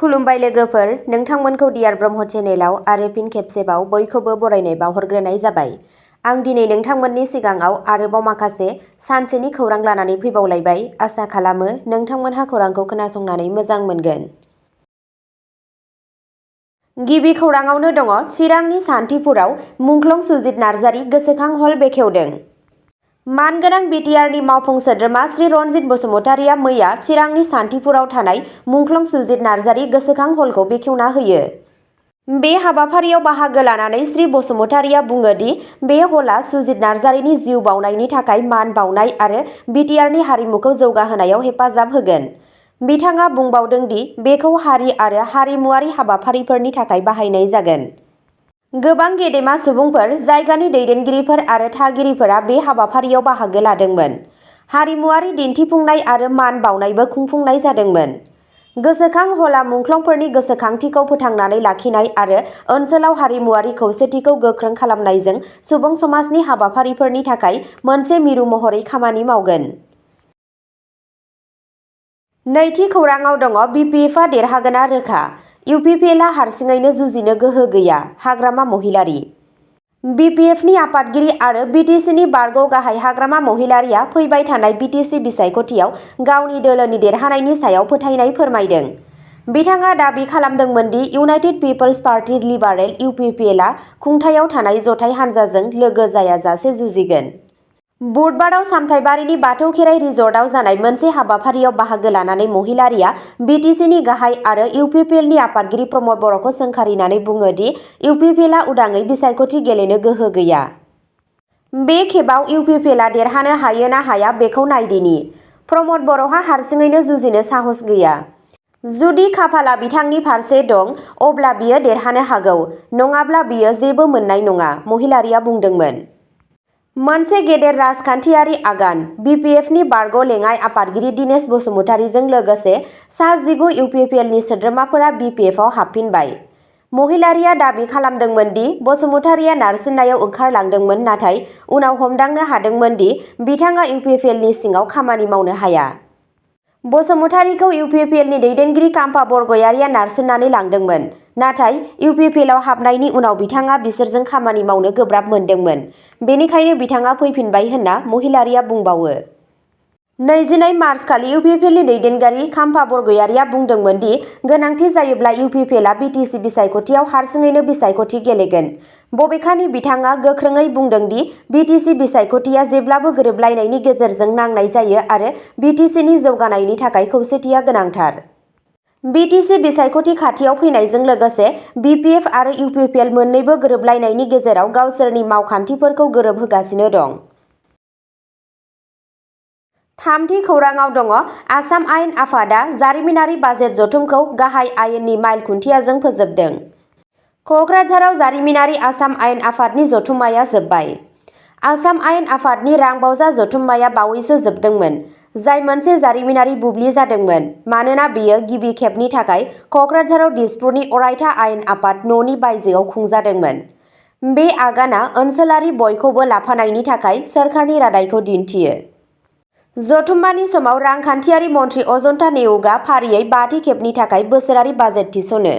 खुलुमबाय लोगोफोर, नोंथांमोनखौ डियार ब्रह्म चेनेलाव आरो फिन खेबसेबाव बयखौबो बरायनाय बावहरग्रोनाय जाबाय। आं दिनै नोंथांमोननि सिगाङाव आरोबाव माखासे सानसेनि खौरां लानानै फैबावलायबाय। आसा खालामो नोंथांमोनहा खौरांखौ खोनासंनानै मोजां मोनगोन। गिबि खौराङावनो दङ चिरांनि सान्थिपुराव मुंख्लं सुजित नार्जारि गोसोखां हल बेखेवदों। मानगोनां बिटिआरनि मावफुं सोद्रोमा श्री रनजित बसुमतारिया मैया चिरांनि सान्थिपुराव थानाय मुंख्लं सुजित नार्जारि गोसोखां हलखौ बेखेवना होयो। बे हाबाफारियाव बाहागो लानानै श्री बसुमतारिया बुङो दि बे हलआ सुजित नार्जारिनि जिउ बाउनायनि थाखाय मान बाउनाय आरो बिटिआरनि हारिमुखौ जौगाहोनायाव हेफाजाब होगोन। बिथाङा बुंबावदों दि बेखौ हारि आरो हारिमुआरि हाबाफारिफोरनि थाखाय बाहायनाय जागोन। गोबां गेदेमा सुबुंफोर, जायगानि दैदेनगिरिफोर आरो थागिरिफोरा बे हाबाफारियाव बाहागो लादोंमोन। हारिमुआरि दिन्थिफुंनाय आरो मान बाउनायबो खुंफुंनाय जादोंमोन। गोसोखां हलआ मुंख्लंफोरनि गोसोखांथिखौ फोथांनानै लाखिनाय आरो ओनसोलाव हारिमुआरि खौसेथिखौ गोख्रों खालामनायजों सुबुं समाजनि हाबाफारिफोरनि थाखाय मोनसे मिरु महरै खामानि मावगोन। नैथि खौराङाव दङ बिपिएफआ देरहागोना रोखा, इउपिपिएलआ हारसिङैनो जुजिनो गोहो गैया, हाग्रामा महिलारी। बिपिएफनि आफादगिरि आरो बिटिसिनि बारग' गाहाय हाग्रामा महिलारीआ फैबाय थानाय बिटिसि बिसायख'थियाव गावनि दोलोनि देरहानायनि सायाव फोथायनाय फोरमायदों। बिथाङा दाबि खालामदोंमोन दि इउनाइटेड पिपल्स पार्टी लिबारेल इउपिपिएलआ खुंथायाव थानाय जथाय हानजाजों लोगो जायाजासे जुजिगोन। बुधबाराव सामथाइबारिनि बाथौ खेराइ रिजर्टआव जानाय मोनसे हाबाफारियाव बाहागो लानानै महिलारीआ बिटिसिनि गाहाय आरो इउपिपिएलनि आफादगिरि प्रमद बर'खौ सोंखारिनानै बुङो दि इउपिपिएलआ उदाङै बिसायख'थि गेलेनो गोहो गैया। बे खेबाव इउपिपिएलआ देरहानो हायो ना हाया बेखौ नायदिनि। प्रमद बर'हा हारसिङैनो जुजिनो साहस गैया। जुदि खाफालआ बिथांनि फारसे दं, अब्ला बियो देरहानो हागौ, नङाब्ला बियो जेबो मोन्नाय नङा, महिलारीआ बुंदोंमोन। मोनसे गेदेर राजखान्थियारि आगान। बिपिएफनि बारग' लेङाइ आफादगिरि दिनेश बसुमतारिजों लोगोसे सा-19 इउपिपिएलनि सोद्रोमाफोरा बिपिएफआव हाबफिनबाय। महिलारीआ दाबि खालामदोंमोन दि बसुमतारिया नारसिननायाव ओंखारलांदोंमोन नाथाय उनाव हमदांनो हादोंमोन दि बिथाङा इउपिपिएलनि सिङाव खामानि मावनो हाया। बसुमतारिखौ इउपिपिएलनि दैदेनगिरि काम्पा बरग'यारिया नारसिननानै लांदोंमोन, नाथाय इउपिपिएलआव हाबनायनि उनाव बिथाङा बिसोरजों खामानि मावनो गोब्राब मोनदोंमोन। बेनिखायनो बिथाङा फैफिनबाय होनना महिलारीआ बुंबावो। 29 मार्च खालि इउपिपिएलनि दैदेनगिरि काम्पा बरग'यारिया बुंदोंमोन दि गोनांथि जायोब्ला इउपिपिएलआ बिटिसि बिसायख'थियाव हारसिङैनो बिसायख'थि गेलेगोन। बबेखानि बिथाङा गोख्रोङै बुंदों दि बिटिसि बिसायख'थिया जेब्लाबो गोरोबलायनायनि गेजेरजों नांनाय जायो आरो बिटिसिनि जौगानायनि थाखाय खौसेथिया गोनांथार। बिटिसि बिसायख'थि खाथियाव फैनायजों लोगोसे बिपिएफ आरो इउपिपिएल मोन्नैबो गोरोबलायनायनि गेजेराव गावसोरनि मावखान्थिफोरखौ गोरोबहोगासिनो दं। थामथि खौराङाव दङ आसाम आयेन आफादआ जारिमिनारि बाजेट जथुमखौ गाहाय आयेननि माइल खुन्थियाजों फोजोबदों। क'क्राझाराव जारिमिनारि आसाम आयेन आफादनि जथुम्माया जोबबाय। आसाम आयेन आफादनि रांबावजा जथुम्माया बावैसो जोबदोंमोन, जाय मोनसे जारिमिनारि बुब्लि जादोंमोन मानोना बेयो गिबि खेबनि थाखाय क'क्राझाराव दिसपुरनि अरायथा आयेन आफाद न'नि बायजोआव खुंजादोंमोन। बे आगानआ ओनसोलारि बयखौबो लाफानायनि थाखाय सोरखारनि रादायखौ दिन्थियो। जथुम्मानि समाव रांखान्थियारि मन्थ्रि अजन्ता नेउगआ फारियै 5थि खेबनि थाखाय बोसोरारि बाजेट थिसनो।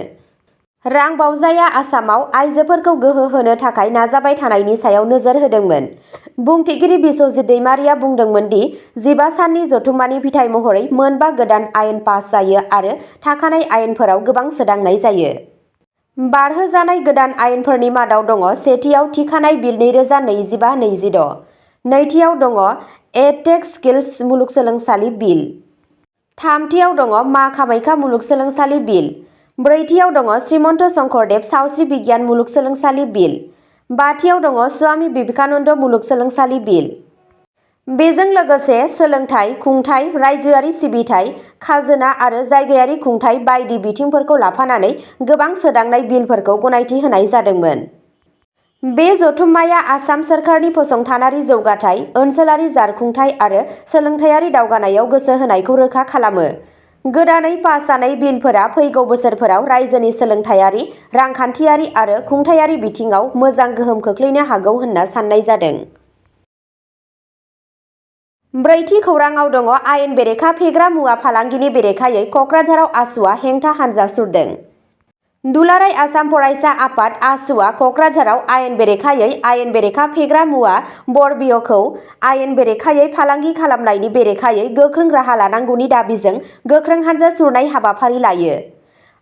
रांबावजाया आसामाव आइजोफोरखौ गोहो होनो थाखाय नाजाबाय थानायनि सायाव नोजोर होदोंमोन। बुंथिगिरि बिस्वजित दैमारिया बुंदोंमोन दि 15 साननि जथुम्मानि फिथाइ महरै मोनबा गोदान आयेन पास जायो आरो थाखानाय आयेनफोराव गोबां सोदांनाय जायो। बारहोजानाय गोदान आयेनफोरनि मादाव दङ सेथियाव थिखानाय बिल 2025-26, नैथियाव दङ एडटेक स्किल्स मुलुगसोलोंसालि बिल, थामथियाव दङ मा कामाख्या मुलुगसोलोंसालि बिल, ब्रैथियाव दङ श्रीमन्त शंकरदेव सावस्रि बिगियान मुलुगसोलोंसालि बिल, बाथियाव दङ स्वामी विवेकानन्द मुलुगसोलोंसालि बिल। बेजों लोगोसे सोलोंथाइ, खुंथाइ, रायजोआरि सिबिथाइ, खाजोना आरो जायगायारि खुंथाइ बायदि बिथिंफोरखौ लाफानानै गोबां सोदांनाय बिलफोरखौ गनायथि होनाय जादोंमोन। बे जथुम्माया आसाम सोरखारनि फसंथानारि जौगाथाय, ओनसोलारि जारखुंथाय आरो सोलोंथायारि दावगानायाव गोसो होनायखौ रोखा खालामो। गोदानै पास जानाय बिलफोरा फैगौ बोसोरफोराव रायजोनि सोलोंथायारि, रांखान्थियारि आरो खुंथायारि बिथिङाव मोजां गोहोम खोख्लैनो हागौ होनना साननाय जादों। ब्रैथि खौराङाव दङ आयेन बेरेखा फेग्रा मुवा फालांगिनि बेरेखायै क'क्राझाराव आसुआ हेंथा हानजा सुरदों। दुलाराय आसाम फरायसा आफाद आसुआ क'क्राझाराव आयेन बेरेखा फेग्रा मुवा बरबिय'खौ आयेन बेरेखायै फालांगि खालामनायनि बेरेखायै गोख्रों राहा लानांगौनि दाबिजों गोख्रों हानजा सुरनाय हाबाफारि लायो।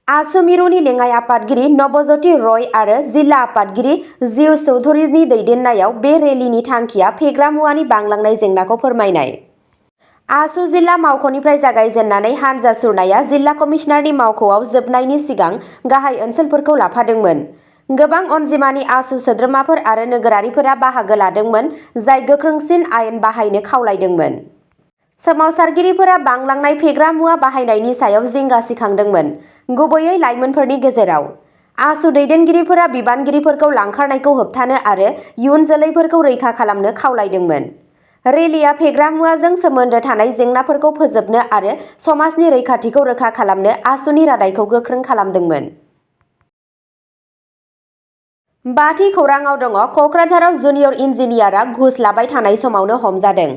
आसु मिरुनि लेङाइ आफादगिरि नबज्यति रय आरो जिल्ला आफादगिरि जिउस चौधुरीनि दैदेननायाव बे रेलिनि थांखिया फेग्रा मुवानि बांलांनाय जेंनाखौ फोरमायनाय। आसु जिल्ला मावख'निफ्राय जागायजेननानै हानजा सुरनाया जिल्ला कमिशनारनि मावख'आव जोबनायनि सिगां गाहाय ओनसोलफोरखौ लाफादोंमोन। गोबां अनजिमानि आसु सोद्रोमाफोर आरो नोगोरारिफोरा बाहागो लादोंमोन, जाय गोख्रोंसिन आयेन बाहायनो खावलायदोंमोन। सोमावसारगिरिफोरा बांलांनाय फेग्रा मुवा बाहायनायनि सायाव जिंगा सिखांदोंमोन, गुबैयै लाइमोनफोरनि गेजेराव। आसु दैदेनगिरिफोरा बिबानगिरिफोरखौ लांखारनायखौ होबथानो आरो इयुन जोलैफोरखौ रैखा खालामनो खावलायदोंमोन। रेलिआ फेग्रा मुवाजों सोमोन्दो थानाय जेंनाफोरखौ फोजोबनो आरो समाजनि रैखाथिखौ रोखा खालामनो आसुनि रादायखौ गोख्रों खालामदोंमोन। बाथि खौराङाव दङ क'क्राझाराव जुनियर इन्जिनियारआ घुस लाबाय थानाय समावनो हमजादों।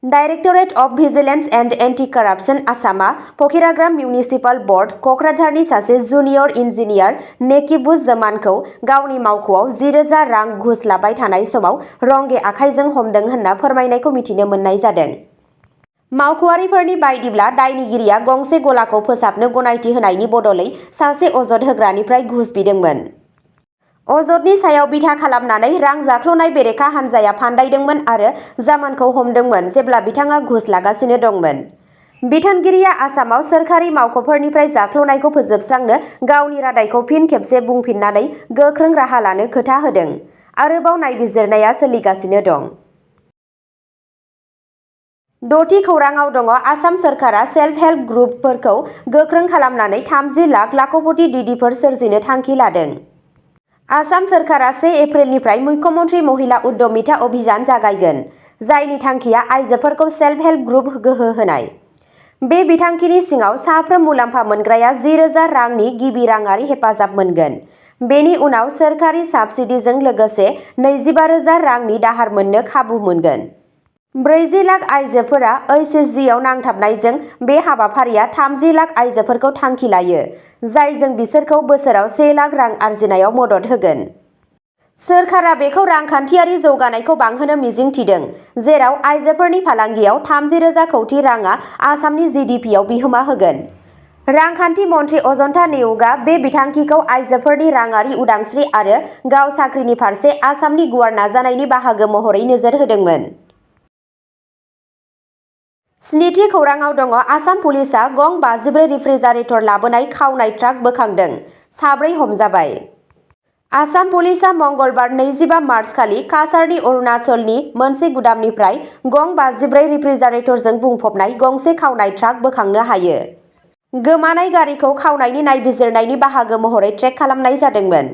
Directorate of vigilance and anti corruption आसामआ फकिराग्राम मिउनिसिपाल बर्ड क'क्राझारनि सासे जुनियर इन्जिनियार नेकिबुज्जमानखौ गावनि मावख'आव 10,000 रां घुस लाबाय थानाय समाव रंगे आखाइजों हमदों होनना फोरमायनायखौ मिथिनो मोननाय जादों। मावख'आरिफोरनि बायदिब्ला दायनिगिरिया गंसे गलाखौ फोसाबनो गनायथि होनायनि बदलै सासे अजद होग्रानिफ्राय घुस बिदोंमोन। अजदनि सायाव बिथा खालामनानै रां जाख्ल'नाय बेरेखा हानजाया फान्दायदोंमोन आरो जामानखौ हमदोंमोन जेब्ला बिथाङा घुस लागासिनो दंमोन। बिथोनगिरिया आसामाव सोरखारि मावख'फोरनिफ्राय जाख्ल'नायखौ फोजोबस्रांनो गावनि रादायखौ फिन खेबसे बुंफिननानै गोख्रों राहा लानो खोथा होदों। आरोबाव नायबिजिरनाया सोलिगासिनो दं। द'थि खौराङाव दङ आसाम सोरखारा सेल्फ हेल्प ग्रुपफोरखौ गोख्रों खालामनानै 30 लाख लाखपति दिदिफोर सोरजिनो थांखि लादों। आसाम सोरखारा 1 एप्रिलनिफ्राय मुख्यमन्त्री महिला उद्यमिता अभियान जागायगोन, जायनि थांखिया आइजोफोरखौ सेल्फ हेल्प ग्रुप गोहो होनाय। बे बिथांखिनि सिङाव साफ्रोम मुलाम्फा मोनग्राया 10,000 रांनि गिबि राङारि हेफाजाब मोनगोन। बेनि उनाव सोरखारि साबसिडिजों लोगोसे 25,000 रांनि दाहार मोननो खाबु मोनगोन। 40 लाख आइजोफोरा एसएचजिआव नांथाबनायजों बे हाबाफारिया 30 लाख आइजोफोरखौ थांखि लायो, जायजों बिसोरखौ बोसोराव 1 लाख रां आरजिनायाव मदद होगोन। सोरखारा बेखौ रांखान्थियारि जौगानायखौ बांहोनो मिजिंथिदों, जेराव आइजोफोरनि फालांगियाव 30,000 कौटि राङा आसामनि जीडीपीआव बिहोमा होगोन। रांखान्थि मन्थ्रि अजन्ता नेउगआ बे बिथांखिखौ आइजोफोरनि राङारि उदांस्रि आरो गाव साख्रिनि फारसे आसामनि गुवार नाजानायनि बाहागो महरै नोजोर होदोंमोन। स्निथि खौराङाव दङ आसाम पुलिसआ गं 54 रेफ्रिजारेटर लाबोनाय खावनाय ट्राक बोखांदों, 4 हमजाबाय। आसाम पुलिसआ मंगलबार 25 मार्च खालि काछारनि अरुणाचलनि मोनसे गुदामनिफ्राय गं 54 रेफ्रिजारेटरजों बुंफबनाय गंसे खावनाय ट्राक बोखांनो हायो। गोमानाय गारिखौ खावनायनि नायबिजिरनायनि बाहागो महरै ट्रेक खालामनाय जादोंमोन।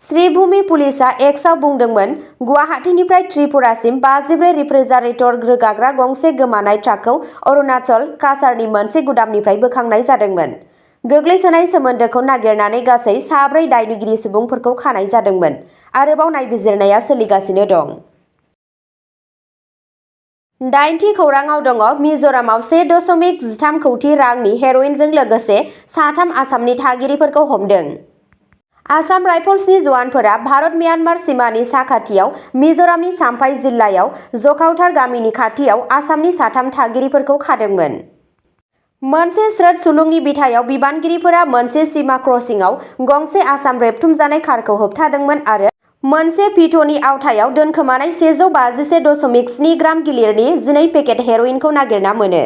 श्रीभूमि पुलिसआ एक्सआव बुंदोंमोन, गुवाहाटीनिफ्राय त्रिपुरासिम 54 रेफ्रिजारेटर रोगाग्रा गंसे गोमानाय ट्राकखौ अरुणाचल काछारनि मोनसे गुदामनिफ्राय बोखांनाय जादोंमोन। गोग्लैसोनाय सोमोन्दोखौ नागिरनानै गासै 4 दायनिगिरि सुबुंफोरखौ खानाय जादोंमोन। आरोबाव नायबिजिरनाया सोलिगासिनो दं। 8थि खौराङाव दङ मिज'रामाव 1.13 कौटि रांनि हेर'इनजों लोगोसे 3 आसामनि थागिरिफोरखौ हमदों। आसाम राइफल्सनि जवानफोरा भारत-म्यानमार सिमानि साखाथियाव मिज'रामनि चाम्पाइ जिल्लायाव जखावथार गामिनि खाथियाव आसामनि 3 थागिरिफोरखौ खादोंमोन। मोनसे स्रोत सुलुंनि बिथायाव बिबानगिरिफोरा मोनसे सिमा क्रसिंआव गंसे आसाम रेबथुमजानाय कारखौ होबथादोंमोन आरो मोनसे पिट'नि आवथायाव दोनखोमानाय 151.7 ग्राम गिलिरनि 12 पेकेट हेर'इनखौ नागिरना मोनो।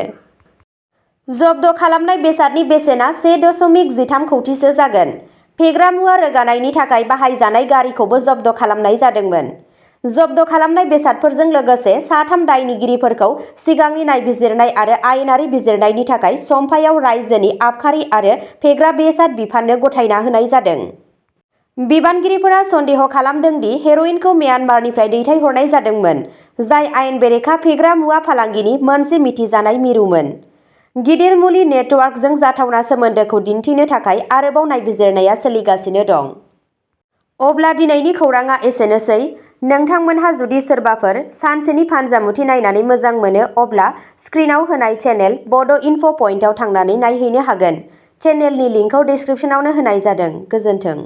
जब्द खालामनाय बेसादनि बेसेना 1.13 कौटिसो जागोन। फेग्रा मुवा रोगानायनि थाखाय बाहायजानाय गारिखौबो जब्द खालामनाय जादोंमोन। जब्द खालामनाय बेसादफोरजों लोगोसे 3 दायनिगिरिफोरखौ सिगांनि नायबिजिरनाय आरो आयेनारि बिजिरनायनि थाखाय सम्फायाव रायजोनि आबखारि आरो फेग्रा बेसाद बिफाननो गथायना होनाय जादों। बिबानगिरिफोरा सन्देह खालामदों दि हेर'इनखौ म्यानमारनिफ्राय दैथायहरनाय जादोंमोन, जाय आयेन बेरेखा फेग्रा मुवा फालांगिनि मोनसे मिथिजानाय मिरुमोन। गिदिर मुलि नेटवर्कजों जाथावना सोमोन्दोखौ दिन्थिनो थाखाय आरोबाव नायबिजिरनाया सोलिगासिनो दं। अब्ला दिनैनि खौराङा एसेनोसै। नोंथांमोनहा जुदि सोरबाफोर सानसेनि फानजामुथि नायनानै मोजां मोनो अब्ला स्क्रिनाव होनाय चेनेल बड' इनफ' पइन्टआव थांनानै नायहैनो हागोन। चेनेलनि लिंकखौ डिस्क्रिप्शनावनो होनाय जादों। गोजोन्थों।